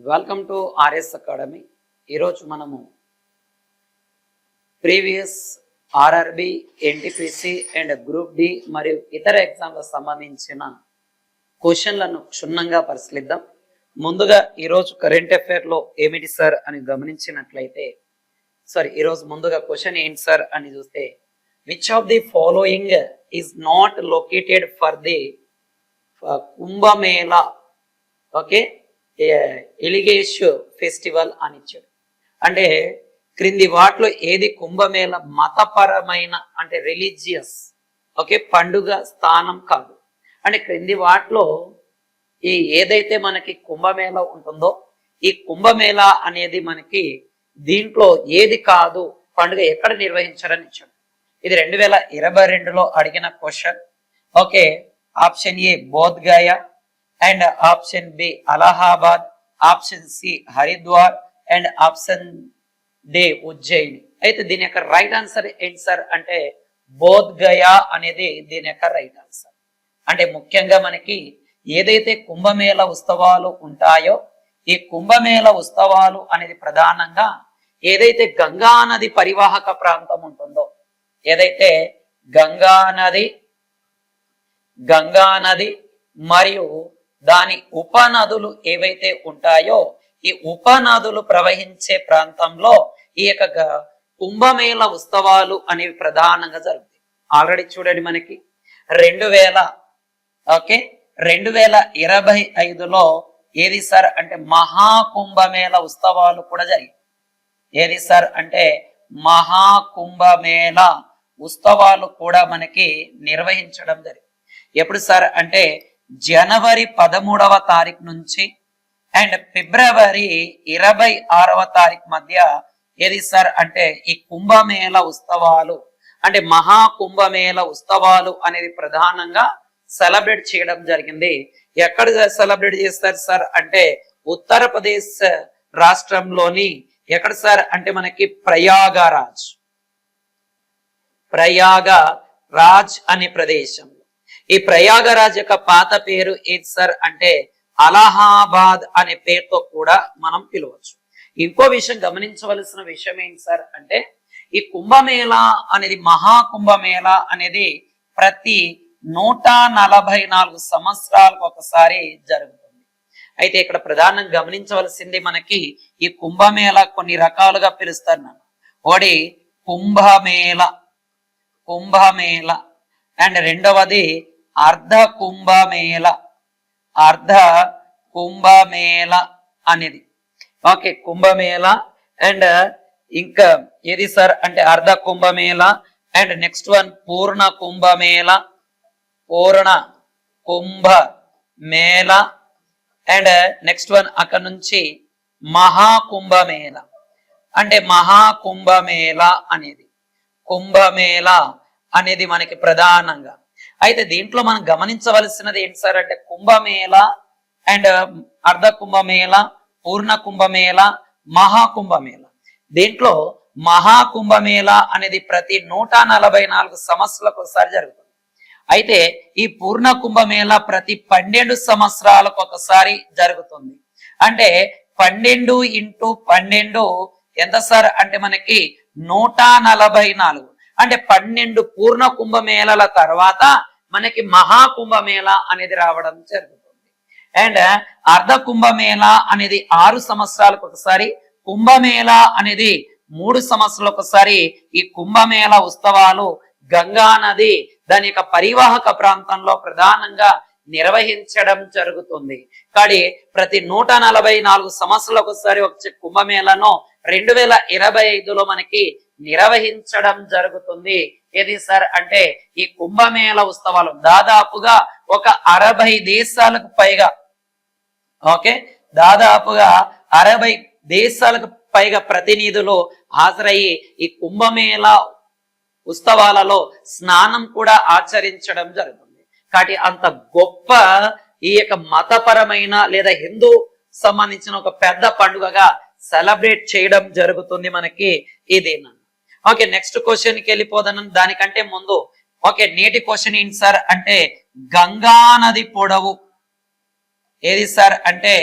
Welcome to RS academy. ఈరోజు మనము previous RRB, NTPC and group D మరియు ఇతర ఎగ్జామ్లకు సంబంధించిన క్వశ్చన్లను క్షుణ్ణంగా పరిశీలిద్దాం. ముందుగా ఈరోజు కరెంట్ అఫైర్లో ఏమిటి సార్ అని గమనించినట్లయితే ఈరోజు ముందుగా క్వశ్చన్ ఏంటి సార్ అని చూస్తే, which of the following is not located for the Kumbh Mela ఎలిగేష్ ఫెస్టివల్ అని ఇచ్చాడు. అంటే క్రింది వాటిలో ఏది కుంభమేళ మతపరమైన అంటే రిలీజియస్ పండుగ స్థానం కాదు. అంటే క్రింది వాటిలో ఈ ఏదైతే మనకి కుంభమేళ ఉంటుందో ఈ కుంభమేళ అనేది మనకి దీంట్లో ఏది కాదు, పండుగ ఎక్కడ నిర్వహించారని ఇచ్చాడు. ఇది 2022లో అడిగిన question. Option A Bodh Gaya and option B Allahabad, option C Haridwar and option D Ujjain. అయితే దీని యొక్క రైట్ ఆన్సర్ ఏంటి సార్ అంటే బోధ్ గయా అనేది దీని యొక్క రైట్ ఆన్సర్. అంటే ముఖ్యంగా మనకి ఏదైతే కుంభమేళ ఉత్సవాలు ఉంటాయో ఈ కుంభమేళ ఉత్సవాలు అనేది ప్రధానంగా ఏదైతే గంగా నది పరివాహక ప్రాంతం ఉంటుందో, ఏదైతే గంగా నది మరియు దాని ఉపనదులు ఏవైతే ఉంటాయో ఈ ఉపనదులు ప్రవహించే ప్రాంతంలో ఈ యొక్క కుంభమేళ ఉత్సవాలు అనేవి ప్రధానంగా జరుగుతాయి. ఆల్రెడీ చూడండి మనకి 2025లో ఏది సార్ అంటే మహాకుంభమేళ ఉత్సవాలు కూడా జరిగాయి. ఏది సార్ అంటే మహాకుంభమేళ ఉత్సవాలు కూడా మనకి నిర్వహించడం జరిగింది. ఎప్పుడు సార్ అంటే జనవరి 13వ తారీఖు నుంచి అండ్ ఫిబ్రవరి 26వ తారీఖు మధ్య ఏది సార్ అంటే ఈ కుంభమేళ ఉత్సవాలు అంటే మహాకుంభమేళ ఉత్సవాలు అనేది ప్రధానంగా సెలబ్రేట్ చేయడం జరిగింది. ఎక్కడ సెలబ్రేట్ చేస్తారు సార్ అంటే ఉత్తరప్రదేశ్ రాష్ట్రంలోని ఎక్కడ సార్ అంటే మనకి ప్రయాగరాజ్ అనే ప్రదేశం. ఈ ప్రయాగరాజ్ యొక్క పాత పేరు ఏంటి సార్ అంటే అలహాబాద్ అనే పేరుతో కూడా మనం పిలవచ్చు. ఇంకో విషయం గమనించవలసిన విషయం ఏంటి సార్ అంటే ఈ కుంభమేళ అనేది మహాకుంభమేళ అనేది ప్రతి 144 సంవత్సరాలకు ఒకసారి జరుగుతుంది. అయితే ఇక్కడ ప్రధానంగా గమనించవలసింది మనకి ఈ కుంభమేళ కొన్ని రకాలుగా పిలుస్తారు. ఒకటి కుంభమేళ అండ్ రెండవది అర్ధ కుంభమేళ అనేది కుంభమేళ అండ్ ఇంకా ఏది సార్ అంటే అర్ధ Kumbh Mela and next one Purna Kumbh Mela and next one అక్కడ నుంచి మహాకుంభమేళ. అంటే మహాకుంభమేళ కుంభమేళ అనేది మనకి ప్రధానంగా. అయితే దీంట్లో మనం గమనించవలసినది ఏంటి సార్ అంటే కుంభమేళ అండ్ అర్ధ కుంభమేళ, పూర్ణ కుంభమేళ, మహాకుంభమేళ. దీంట్లో మహాకుంభమేళ అనేది ప్రతి 144 సంవత్సరాలకు ఒకసారి జరుగుతుంది. అయితే ఈ పూర్ణ కుంభమేళ ప్రతి 12 సంవత్సరాలకు ఒకసారి జరుగుతుంది. అంటే 12 × 12 ఎంత సార్ అంటే మనకి 144. అంటే 12 పూర్ణ కుంభమేళల తర్వాత మనకి మహాకుంభమేళ అనేది రావడం జరుగుతుంది. అండ్ అర్ధ కుంభమేళ అనేది 6 సంవత్సరాలకు ఒకసారి, కుంభమేళ అనేది 3 సంవత్సరాలకు ఒకసారి. ఈ కుంభమేళ ఉత్సవాలు గంగా నది దాని యొక్క పరివాహక ప్రాంతంలో ప్రధానంగా నిర్వహించడం జరుగుతుంది. కానీ ప్రతి 144 సంవత్సరాలకు ఒకసారి వచ్చే కుంభమేళను 2025లో మనకి నిర్వహించడం జరుగుతుంది. ఏది సార్ అంటే ఈ కుంభమేళ ఉత్సవాలు దాదాపుగా ఒక 60 దేశాలకు పైగా దాదాపుగా 60 దేశాలకు పైగా ప్రతినిధులు హాజరయ్యి ఈ కుంభమేళ ఉత్సవాలలో స్నానం కూడా ఆచరించడం జరుగుతుంది. కాబట్టి అంత గొప్ప ఈ యొక్క మతపరమైన లేదా హిందూ సంబంధించిన ఒక పెద్ద పండుగగా సెలబ్రేట్ చేయడం జరుగుతుంది మనకి ఇదేనా. నెక్స్ట్ క్వశ్చన్ కి వెళ్ళిపోదాం. దానికంటే ముందు నేటి క్వశ్చన్ ఏంటి సార్ అంటే గంగా నది పొడవు ఏది సార్ అంటే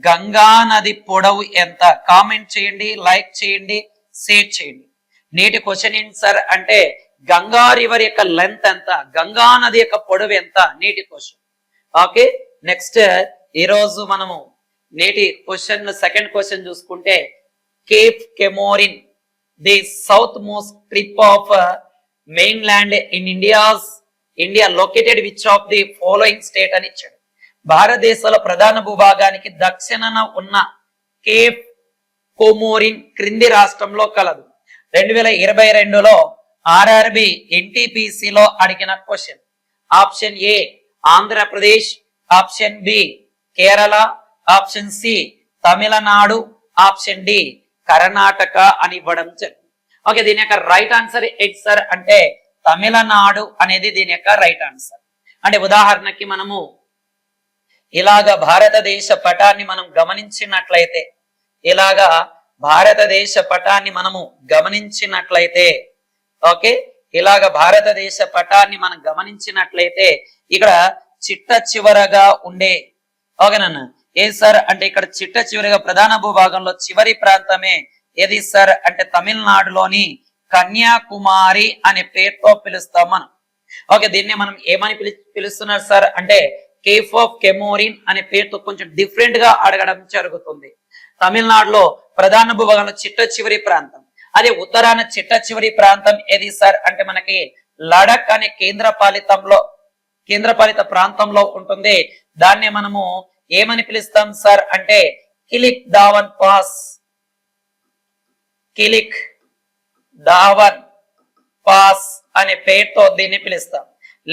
గంగా నది పొడవు ఎంత? కామెంట్ చేయండి, లైక్ చేయండి, షేర్ చేయండి. నేటి క్వశ్చన్ ఏంటి సార్ అంటే గంగా రివర్ యొక్క లెంత్ ఎంత, గంగా నది యొక్క పొడవు ఎంత? నేటి క్వశ్చన్. ఓకే, నెక్స్ట్ ఈ రోజు మనము నేటి క్వశ్చన్ సెకండ్ క్వశ్చన్ చూసుకుంటే Cape Comorin the south most trip of main land in India located which of the following state అని ఇచ్చాడు. భారతదేశంలో ప్రధాన భూభాగానికి దక్షిణాన ఉన్న కేప్ కొమోరిన్ క్రింది రాష్ట్రంలో కలదు. 2022లో ఆర్ఆర్బి ఎన్టీపీసీలో అడిగిన question. Option A Andhra Pradesh, option B Kerala, option C Tamil Nadu, option D Karnataka అని ఇవ్వడం జరిగింది. ఓకే, దీని యొక్క రైట్ ఆన్సర్ ఏంటి సార్ అంటే తమిళనాడు అనేది దీని యొక్క రైట్ ఆన్సర్. అంటే ఉదాహరణకి మనము ఇలాగా భారతదేశ పటాన్ని మనం గమనించినట్లయితే, ఇలాగా భారతదేశ పటాన్ని మనము గమనించినట్లయితే, ఓకే, ఇలాగ భారతదేశ పటాన్ని మనం గమనించినట్లయితే ఇక్కడ చిట్ట చివరగా ఉండే, ఓకేనన్నా ఏ సార్ అంటే ఇక్కడ చిట్ట చివరిగా ప్రధాన భూభాగంలో చివరి ప్రాంతమే ఏది సార్ అంటే తమిళనాడులోని కన్యాకుమారి అనే పేరుతో పిలుస్తాం మనం. ఓకే, దీన్ని మనం ఏమని పిలుస్తున్నారు సార్ అంటే కేప్ ఆఫ్ కెమోరిన్ అనే పేరుతో కొంచెం డిఫరెంట్ గా అడగడం జరుగుతుంది. తమిళనాడులో ప్రధాన భూభాగంలో చిట్ట చివరి ప్రాంతం, అదే ఉత్తరాన చిట్ట చివరి ప్రాంతం ఏది సార్ అంటే మనకి లడక్ అనే కేంద్రపాలిత ప్రాంతంలో ఉంటుంది. దాన్నే మనము ఏమని పిలుస్తాం సార్ అంటే కిలిక్ దావన్ పాస్ అనే పేరుతో దీన్ని పిలుస్తాం.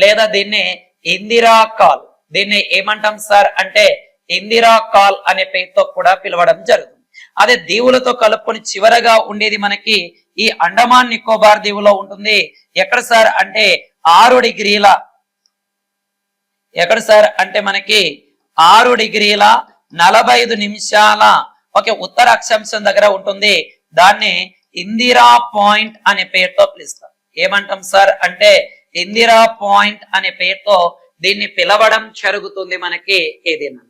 లేదా దీన్ని ఇందిరా కాల్, దీన్ని ఏమంటాం సార్ అంటే ఇందిరా కాల్ అనే పేరుతో కూడా పిలవడం జరుగుతుంది. అదే దీవులతో కలుపుకొని చివరగా ఉండేది మనకి ఈ అండమాన్ నికోబార్ దీవులో ఉంటుంది. ఎక్కడ సార్ అంటే 6 డిగ్రీల, ఎక్కడ సార్ అంటే మనకి 6 డిగ్రీల 45 నిమిషాల ఓకే ఉత్తర అక్షాంశం దగ్గర ఉంటుంది. దాన్ని ఇందిరా పాయింట్ అనే పేరుతో పిలుస్తాం. ఏమంటాం సార్ అంటే ఇందిరా పాయింట్ అనే పేరుతో దీన్ని పిలవడం జరుగుతుంది మనకి ఏదైనా.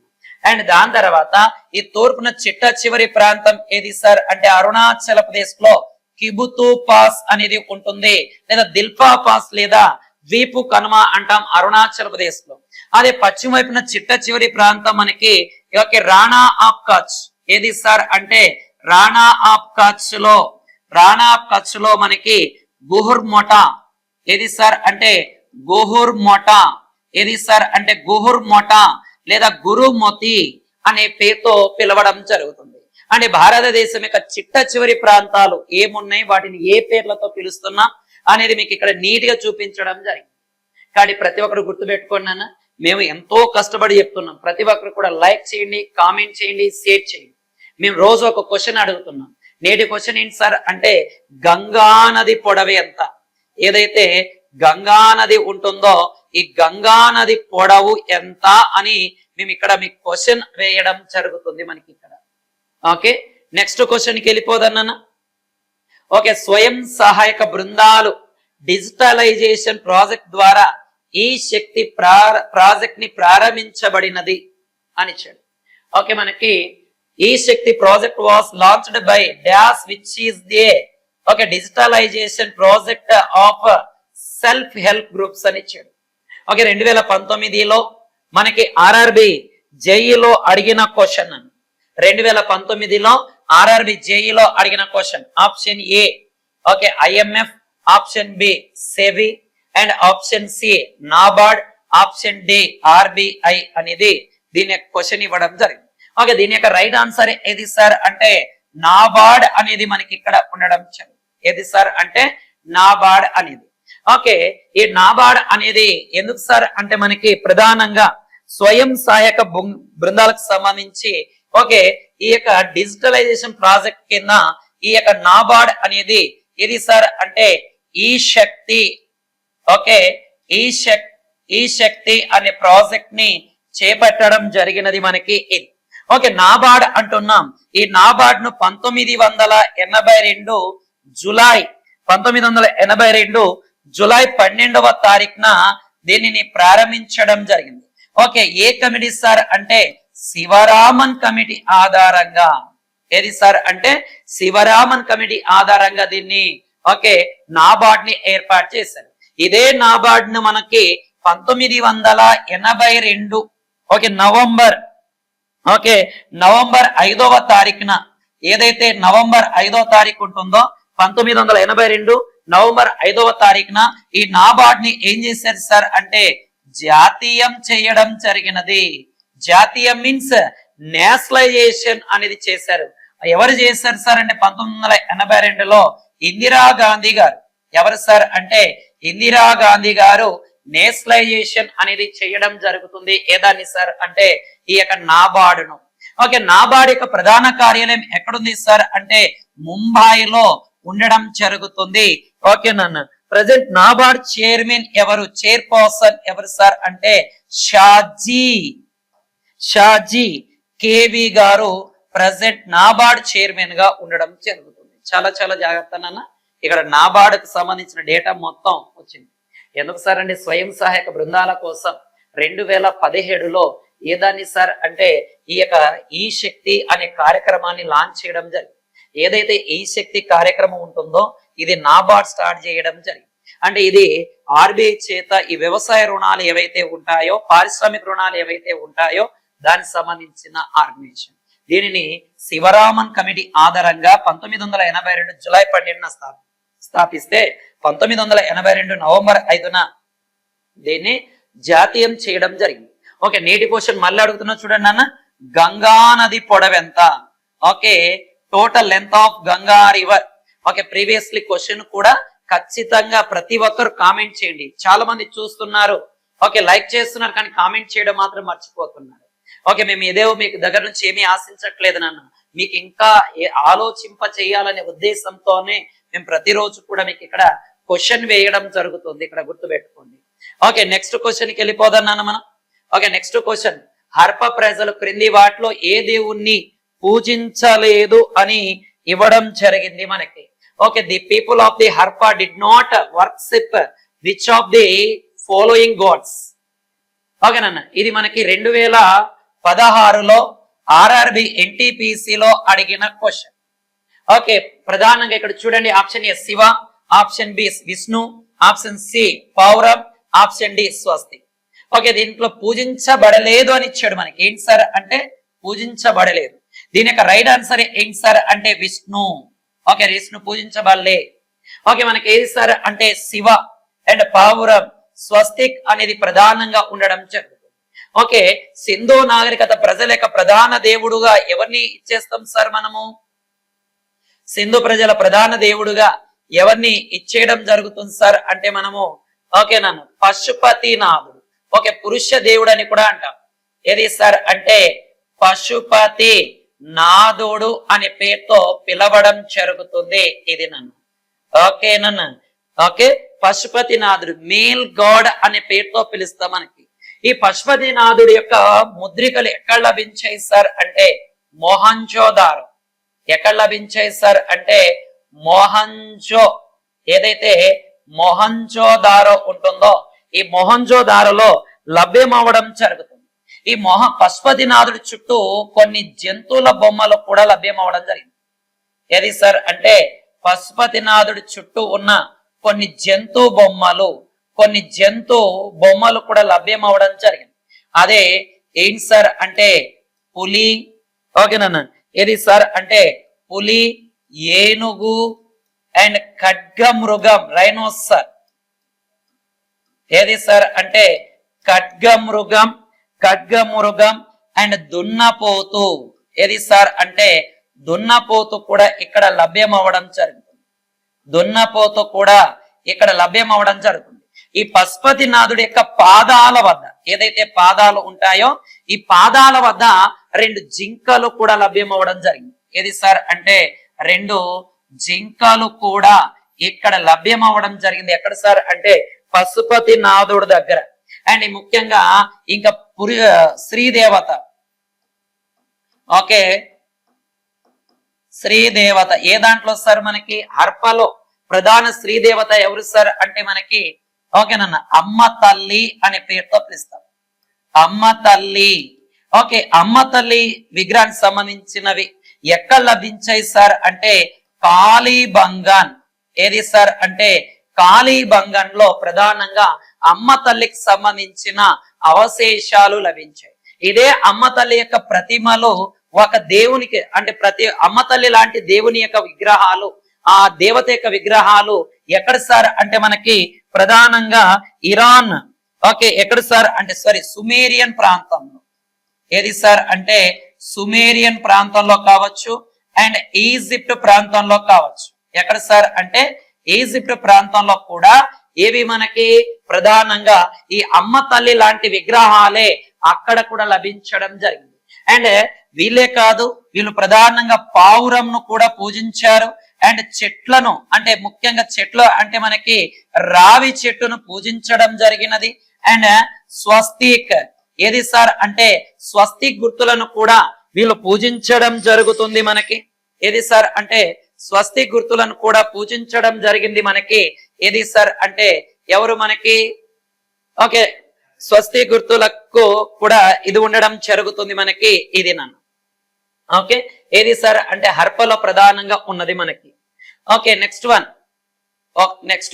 అండ్ దాని తర్వాత ఈ తూర్పున చిట్ట చివరి ప్రాంతం ఏది సార్ అంటే అరుణాచల్ ప్రదేశ్ లో కిబుతు పాస్ అనేది ఉంటుంది, లేదా దిల్ఫా పాస్ లేదా ద్వీపు కనుమ అంటాం అరుణాచల్ ప్రదేశ్ లో. అదే పశ్చిమ వైపున చిట్ట చివరి ప్రాంతం మనకి రాణా ఆఫ్ కచ్ ఏది సార్ అంటే రాణా ఆఫ్ కచ్ లో మనకి గుహుర్మోటా ఏది సార్ అంటే గుహుర్మోటా ఏది సార్ అంటే గుహుర్మోటా లేదా గురుమతి అనే పేరుతో పిలవడం జరుగుతుంది. అంటే భారతదేశం యొక్క చిట్ట చివరి ప్రాంతాలు ఏమున్నాయి, వాటిని ఏ పేర్లతో పిలుస్తున్నా అనేది మీకు ఇక్కడ నీట్ గా చూపించడం జరిగింది. కాబట్టి ప్రతి ఒక్కరు గుర్తుపెట్టుకోండి అన్న, మేము ఎంతో కష్టపడి చెప్తున్నాం. ప్రతి ఒక్కరు కూడా లైక్ చేయండి, కామెంట్ చేయండి, షేర్ చేయండి. మేము రోజు ఒక క్వశ్చన్ అడుగుతున్నాం. నేటి క్వశ్చన్ ఏంటి సార్ అంటే గంగా నది పొడవు ఎంత? ఏదైతే గంగా నది ఉంటుందో ఈ గంగా నది పొడవు ఎంత అని మేము ఇక్కడ మీకు క్వశ్చన్ వేయడం జరుగుతుంది మనకి ఇక్కడ. ఓకే, నెక్స్ట్ క్వశ్చన్ కి వెళ్ళిపోదన్న. ఓకే, స్వయం సహాయక బృందాలు డిజిటలైజేషన్ ప్రాజెక్ట్ ద్వారా ఈ శక్తి ప్రాజెక్ట్ ని ప్రారంభించబడినది అని చెప్పాడు. ఓకే, మనకి ఈ Shakti project was launched by dash which is the okay digitalization project of self help groups అని ఇచ్చాడు. ఓకే, 2019లో మనకి ఆర్ఆర్బి జేఈలో అడిగిన క్వశ్చన్. 2019లో ఆర్ఆర్బి జేఈలో అడిగిన question. Option A okay IMF, option B SEBI and option C NABARD, option D RBI అనేది దీని యొక్క క్వశ్చన్ ఇవ్వడం జరిగింది. ఓకే, దీని యొక్క రైట్ ఆన్సర్ ఏది సార్ అంటే నాబార్డ్ అనేది మనకి ఇక్కడ ఉండడం జరిగింది. ఏది సార్ అంటే నాబార్డ్ అనేది. ఓకే, ఈ నాబార్డ్ అనేది ఎందుకు సార్ అంటే మనకి ప్రధానంగా స్వయం సహాయక బృందాలకు సంబంధించి ఓకే ఈ యొక్క డిజిటలైజేషన్ ప్రాజెక్ట్ కింద ఈ యొక్క నాబార్డ్ అనేది ఏది సార్ అంటే ఈ శక్తి ఓకే ఈ శక్తి అనే ప్రాజెక్ట్ ని చేపట్టడం జరిగినది మనకి ఇది. ఓకే, నాబార్డ్ అంటున్నాం. ఈ నాబార్డ్ ను 1982 జూలై 12వ తారీఖున దీనిని ప్రారంభించడం జరిగింది. ఓకే, ఏ కమిటీ సార్ అంటే శివరామన్ కమిటీ ఆధారంగా, ఏది సార్ అంటే శివరామన్ కమిటీ ఆధారంగా దీన్ని ఓకే నాబార్డ్ ని ఏర్పాటు చేశారు. ఇదే నాబార్డ్ ను మనకి 1982 ఓకే నవంబర్ 5వ తారీఖున, ఏదైతే నవంబర్ 5వ తారీఖు ఉంటుందో 1982 నవంబర్ 5వ తారీఖున ఈ నాబార్డ్ ని ఏం చేశారు సార్ అంటే జాతీయం చేయడం జరిగినది. జాతీయం మీన్స్ నేషనలైజేషన్ అనేది చేశారు. ఎవరు చేశారు సార్ అంటే 1982లో ఇందిరాగాంధీ గారు. ఎవరు సార్ అంటే ఇందిరాగాంధీ గారు నేషనలైజేషన్ అనేది చేయడం జరుగుతుంది. ఏదాన్ని సార్ అంటే ఈ యొక్క నాబార్డును. ఓకే నాబార్డ్ యొక్క ప్రధాన కార్యాలయం ఎక్కడుంది సార్ అంటే ముంబైలో ఉండడం జరుగుతుంది. ఓకే నన్ను ప్రజెంట్ నాబార్డ్ చైర్మన్ ఎవరు, చైర్పర్సన్ ఎవరు సార్ అంటే షాజీ కేవి గారు ప్రజెంట్ నాబార్డ్ చైర్మన్ గా ఉండడం జరుగుతుంది. చాలా చాలా జాగ్రత్త నాన్న, ఇక్కడ నాబార్డుకు సంబంధించిన డేటా మొత్తం వచ్చింది. ఎందుకు సార్ అంటే స్వయం సహాయక బృందాల కోసం 2017లో ఏదాన్ని సార్ అంటే ఈ యొక్క ఈ శక్తి అనే కార్యక్రమాన్ని లాంచ్ చేయడం జరిగింది. ఏదైతే ఈ శక్తి కార్యక్రమం ఉంటుందో ఇది నాబార్డ్ స్టార్ట్ చేయడం జరిగింది. అంటే ఇది ఆర్బీఐ చేత ఈ వ్యవసాయ రుణాలు ఏవైతే ఉంటాయో, పారిశ్రామిక రుణాలు ఏవైతే ఉంటాయో దానికి సంబంధించిన ఆర్గనైజేషన్. దీనిని శివరామన్ కమిటీ ఆధారంగా 1982 జూలై 12న స్థాపిస్తే 1982 నవంబర్ 5న దీన్ని జాతీయం చేయడం జరిగింది. ఓకే నేటి క్వశ్చన్ మళ్ళీ అడుగుతున్నా చూడండి అన్న, గంగా నది పొడవెంత? Okay total length of Ganga river. Okay previously question కూడా ఖచ్చితంగా ప్రతి ఒక్కరు కామెంట్ చేయండి. చాలా మంది చూస్తున్నారు, ఓకే లైక్ చేస్తున్నారు, కానీ కామెంట్ చేయడం మాత్రం మర్చిపోతున్నారు. ఓకే మేము ఇదే మీకు దగ్గర నుంచి ఏమీ ఆశించట్లేదు నాన్న, మీకు ఇంకా ఆలోచింప చేయాలనే ఉద్దేశంతోనే మేము ప్రతిరోజు కూడా మీకు ఇక్కడ క్వశ్చన్ వేయడం జరుగుతుంది. ఇక్కడ గుర్తుపెట్టుకోండి. ఓకే నెక్స్ట్ క్వశ్చన్ కి వెళ్ళిపోదాం నాన్న మనం. ఓకే నెక్స్ట్ క్వశ్చన్, హర్ప ప్రజలు క్రింది వాటిలో ఏ దేవుణ్ణి పూజించలేదు అని ఇవ్వడం జరిగింది మనకి. Okay the people of the Harappa did not worship which of the following gods. ఓకేనన్న ఇది మనకి 2016లో ఆర్ఆర్బి ఎన్టీపీసీలో అడిగిన క్వశ్చన్. ఓకే ప్రధానంగా ఇక్కడ చూడండి, option A Shiva, option B Vishnu, option C పౌరం, ఆప్షన్ డి స్వస్తి. ఓకే దీంట్లో పూజించబడలేదు అని ఇచ్చాడు మనకి. ఏంటి సార్ అంటే పూజించబడలేదు. దీని యొక్క రైట్ ఆన్సర్ ఏంటి సార్ అంటే విష్ణు. ఓకే విష్ణు పూజించబడలే. ఓకే మనకి ఏది సార్ అంటే శివ అండ్ పౌరం, స్వస్తిక్ అనేది ప్రధానంగా ఉండడం జరుగుతుంది. ఓకే సింధు నాగరికత ప్రజల యొక్క ప్రధాన దేవుడుగా ఎవరిని ఇచ్చేస్తాం సార్ మనము? సింధు ప్రజల ప్రధాన దేవుడుగా ఎవరిని ఇచ్చేయడం జరుగుతుంది సార్ అంటే మనము ఓకేనా పశుపతినాథుడు. ఓకే పురుష దేవుడు అని కూడా అంటాం. ఏది సార్ అంటే పశుపతి నాథుడు అనే పేరుతో పిలవడం జరుగుతుంది. ఇది నన్ను ఓకే నన్ను ఓకే పశుపతినాథుడు మేల్ గాడ్ అనే పేరుతో పిలుస్తాం మనకి. ఈ పశుపతినాథుడి యొక్క ముద్రికలు ఎక్కడ లభించాయి సార్ అంటే మొహంజోదారో. ఎక్కడ లభించాయి సార్ అంటే ఏదైతే మొహంజోదారో ఉంటుందో ఈ మొహంజోదారోలో లభ్యమవడం జరుగుతుంది. ఈ పశుపతినాథుడి చుట్టూ కొన్ని జంతువుల బొమ్మలు కూడా లభ్యమవడం జరిగింది. ఏది సార్ అంటే పశుపతినాథుడి చుట్టూ ఉన్న కొన్ని జంతు బొమ్మలు కూడా లభ్యమవడం జరిగింది. అదే ఏంటి సార్ అంటే పులి. ఓకేనా ఏది సార్ అంటే పులి, ఏనుగు అండ్ ఖడ్గమృగం రైనోసర్. ఏది సార్ అంటే ఖడ్గమృగం అండ్ దున్నపోతు. ఏది సార్ అంటే దున్నపోతు కూడా ఇక్కడ లభ్యం అవ్వడం జరుగుతుంది. దున్నపోతు కూడా ఇక్కడ లభ్యం అవ్వడం జరుగుతుంది. ఈ పశుపతినాథుడి యొక్క పాదాల వద్ద ఏదైతే పాదాలు ఉంటాయో ఈ పాదాల వద్ద 2 జింకలు కూడా లభ్యం అవ్వడం జరిగింది. ఏది సార్ అంటే 2 జింకలు కూడా ఇక్కడ లభ్యం అవ్వడం జరిగింది. ఎక్కడ సార్ అంటే పశుపతినాథుడి దగ్గర. అండ్ ముఖ్యంగా ఇంకా శ్రీదేవత. ఓకే శ్రీదేవత ఏ దాంట్లో సార్ మనకి హర్పలో ప్రధాన శ్రీదేవత ఎవరు సార్ అంటే మనకి ఓకేనన్న అమ్మ తల్లి అనే పేరుతో పిలుస్తాం. అమ్మ తల్లి. ఓకే, అమ్మ తల్లి విగ్రహానికి సంబంధించినవి ఎక్కడ లభించాయి సార్ అంటే కాళీబంగాన్. ఏది సార్ అంటే కాళీబంగాన్ లో ప్రధానంగా అమ్మ తల్లికి సంబంధించిన అవశేషాలు లభించాయి. ఇదే అమ్మ తల్లి యొక్క ప్రతిమలు ఒక దేవునికి అంటే ప్రతి అమ్మ తల్లి లాంటి దేవుని యొక్క విగ్రహాలు, ఆ దేవత యొక్క విగ్రహాలు ఎక్కడ సార్ అంటే మనకి ప్రధానంగా ఇరాన్, ఓకే ఎక్కడ సార్ అంటే సుమేరియన్ ప్రాంతంలో. ఏది సార్ అంటే సుమేరియన్ ప్రాంతంలో కావచ్చు అండ్ ఈజిప్ట్ ప్రాంతంలో కావచ్చు. ఎక్కడ సార్ అంటే ఈజిప్ట్ ప్రాంతంలో కూడా ఏవి మనకి ప్రధానంగా ఈ అమ్మ తల్లి లాంటి విగ్రహాలే అక్కడ కూడా లభించడం జరిగింది. అండ్ వీళ్ళే కాదు, వీళ్ళు ప్రధానంగా పావురంను కూడా పూజించారు. అండ్ చెట్లను అంటే ముఖ్యంగా చెట్లు అంటే మనకి రావి చెట్టును పూజించడం జరిగినది. అండ్ స్వస్తిక్, ఏది సార్ అంటే స్వస్తిక్ గుర్తులను కూడా వీళ్ళు పూజించడం జరుగుతుంది మనకి. ఏది సార్ అంటే స్వస్తిక్ గుర్తులను కూడా పూజించడం జరిగింది మనకి. ఏది సార్ అంటే ఎవరు మనకి ఓకే స్వస్తి గుర్తులకు కూడా ఇది ఉండడం జరుగుతుంది మనకి. ఇది నన్ను ఓకే ఏది సార్ అంటే హర్పలో ప్రధానంగా ఉన్నది మనకి. ఓకే నెక్స్ట్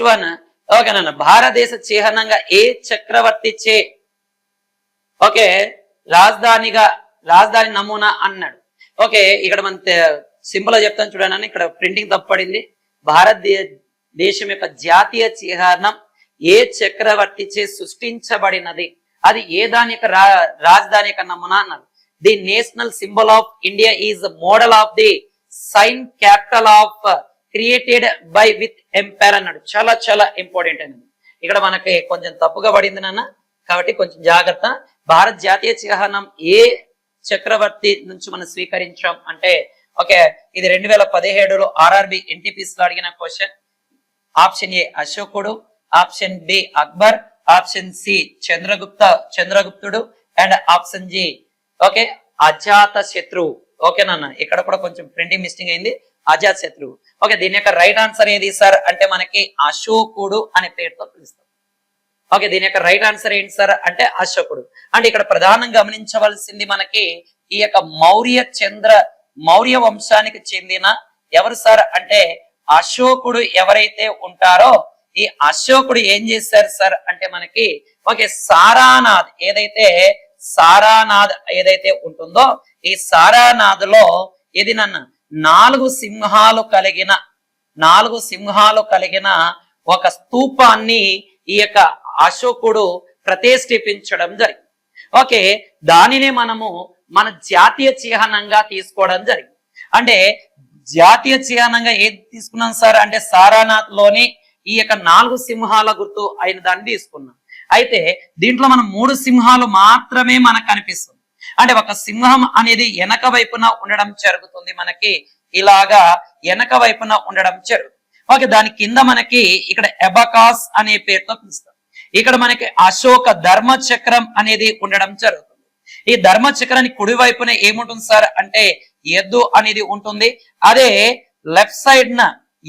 వన్ ఓకే నన్ను భారతదేశ చిహ్నంగా ఏ చక్రవర్తి చే ఓకే రాజధాని నమూనా అన్నాడు. ఓకే ఇక్కడ మన సింపుల్ గా చెప్తాను చూడండి, ఇక్కడ ప్రింటింగ్ తప్పడింది. భారతదేశం యొక్క జాతీయ చిహ్నం ఏ చక్రవర్తి చే సృష్టించబడినది, అది ఏ దాని యొక్క రాజధాని యొక్క నమూనా అన్నారు. The national symbol of India is model of the sign capital of created by with empire అన్నాడు. చాలా చాలా ఇంపార్టెంట్ అనేది ఇక్కడ మనకి కొంచెం తప్పుగా పడింది నాన్న, కాబట్టి కొంచెం జాగ్రత్త. భారత్ జాతీయ చిహ్నం ఏ చక్రవర్తి నుంచి మనం స్వీకరించాం అంటే ఓకే ఇది 2017లో ఆర్ఆర్బి ఎన్టీపీస్ లో అడిగిన క్వశ్చన్. ఆప్షన్ ఏ అశోకుడు, option B Akbar, option C చంద్రగుప్తుడు అండ్ ఆప్షన్ జి ఓకే అజాత శత్రువు. ఓకే నాన్న ఇక్కడ కూడా కొంచెం ప్రింటింగ్ మిస్టేక్ అయింది, అజాత శత్రువు. ఓకే దీని యొక్క రైట్ ఆన్సర్ ఏది సార్ అంటే మనకి అశోకుడు అనే పేరుతో పిలుస్తాం. ఓకే దీని యొక్క రైట్ ఆన్సర్ ఏంటి సార్ అంటే అశోకుడు. అంటే ఇక్కడ ప్రధానంగా గమనించవలసింది మనకి ఈ యొక్క మౌర్య వంశానికి చెందిన ఎవరు సార్ అంటే అశోకుడు ఎవరైతే ఉంటారో ఈ అశోకుడు ఏం చేశారు సార్ అంటే మనకి ఓకే సారానాథ్ ఏదైతే ఉంటుందో ఈ సారానాథ్ లో ఇది నన్ను 4 సింహాలు కలిగిన ఒక స్తూపాన్ని ఈ యొక్క అశోకుడు ప్రతిష్ఠించడం జరిగింది. ఓకే దానినే మనము మన జాతీయ చిహ్నంగా తీసుకోవడం జరిగింది. అంటే జాతీయ చిహ్నంగా ఏది తీసుకున్నాం సార్ అంటే సారానాథ్ లోని ఈ యొక్క 4 సింహాల గుర్తు అయిన దాన్ని తీసుకున్నాం. అయితే దీంట్లో మనం 3 సింహాలు మాత్రమే మనకు కనిపిస్తుంది. అంటే ఒక సింహం అనేది వెనక వైపున ఉండడం జరుగుతుంది మనకి, ఇలాగా వెనక వైపున ఉండడం జరుగుతుంది. ఓకే దాని కింద మనకి ఇక్కడ ఎబకాస్ అనే పేరుతో పిలుస్తాం. ఇక్కడ మనకి అశోక ధర్మచక్రం అనేది ఉండడం జరుగుతుంది. ఈ ధర్మచక్రానికి కుడి వైపున ఏముంటుంది సార్ అంటే ఎద్దు అనేది ఉంటుంది. అదే లెఫ్ట్ సైడ్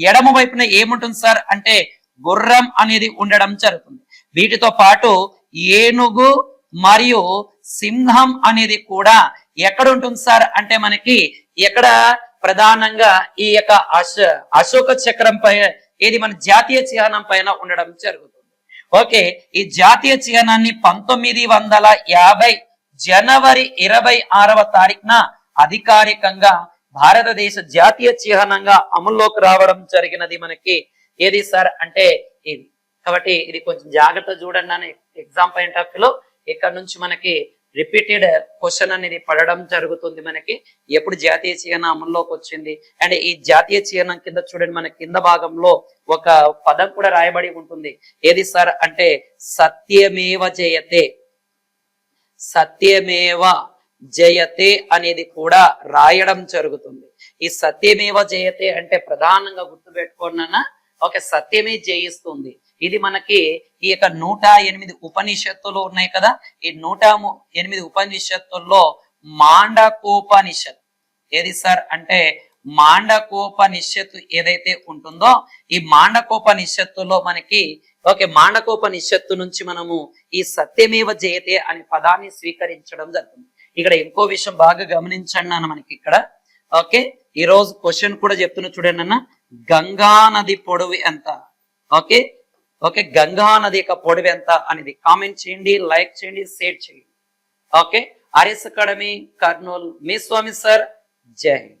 ఎడమ వైపున ఏముంటుంది సార్ అంటే గుర్రం అనేది ఉండడం జరుగుతుంది. వీటితో పాటు ఏనుగు మరియు సింహం అనేది కూడా ఎక్కడ ఉంటుంది సార్ అంటే మనకి ఎక్కడ ప్రధానంగా ఈ యొక్క అశోక చక్రం పై ఏది మన జాతీయ చిహ్నం పైన ఉండడం జరుగుతుంది. ఓకే ఈ జాతీయ చిహ్నాన్ని 1950 జనవరి 26వ తారీఖున అధికారికంగా భారతదేశ జాతీయ చిహ్నంగా అమల్లోకి రావడం జరిగినది మనకి. ఏది సార్ అంటే ఇది. కాబట్టి ఇది కొంచెం జాగ్రత్త చూడండి అని ఎగ్జామ్ పాయింట్ ఆఫ్ వ్యూలో ఇక్కడ నుంచి మనకి రిపీటెడ్ క్వశ్చన్ అనేది పడడం జరుగుతుంది మనకి. ఎప్పుడు జాతీయ చిహ్నం అమల్లోకి వచ్చింది అండ్ ఈ జాతీయ చిహ్నం కింద చూడండి మన కింద భాగంలో ఒక పదం కూడా రాయబడి ఉంటుంది. ఏది సార్ అంటే సత్యమేవ జయతే అనేది కూడా రాయడం జరుగుతుంది. ఈ సత్యమేవ జయతే అంటే ప్రధానంగా గుర్తుపెట్టుకున్నా ఒక సత్యమే జయిస్తుంది. ఇది మనకి ఈ యొక్క 108 ఉపనిషత్తులు ఉన్నాయి కదా, ఈ 108 ఉపనిషత్తుల్లో మాండకోపనిషత్ ఏది సార్ అంటే మాండకోపనిషత్తు ఏదైతే ఉంటుందో ఈ మాండకోపనిషత్తులో మనకి మాండకోపనిషత్తు నుంచి మనము ఈ సత్యమేవ జయతే అనే పదాన్ని స్వీకరించడం జరుగుతుంది. ఇక్కడ ఇంకో విషయం బాగా గమనించండి అన్న మనకి ఇక్కడ. ఓకే, ఈ రోజు క్వశ్చన్ కూడా చెప్తున్నా చూడండి అన్న, గంగా నది పొడవు ఎంత? ఓకే ఓకే, గంగా నది యొక్క పొడవు ఎంత అనేది కామెంట్ చేయండి, లైక్ చేయండి, షేర్ చేయండి. ఓకే, ఆర్ఎస్ అకాడమీ కర్నూలు, మీ స్వామి సార్. జై హింద్.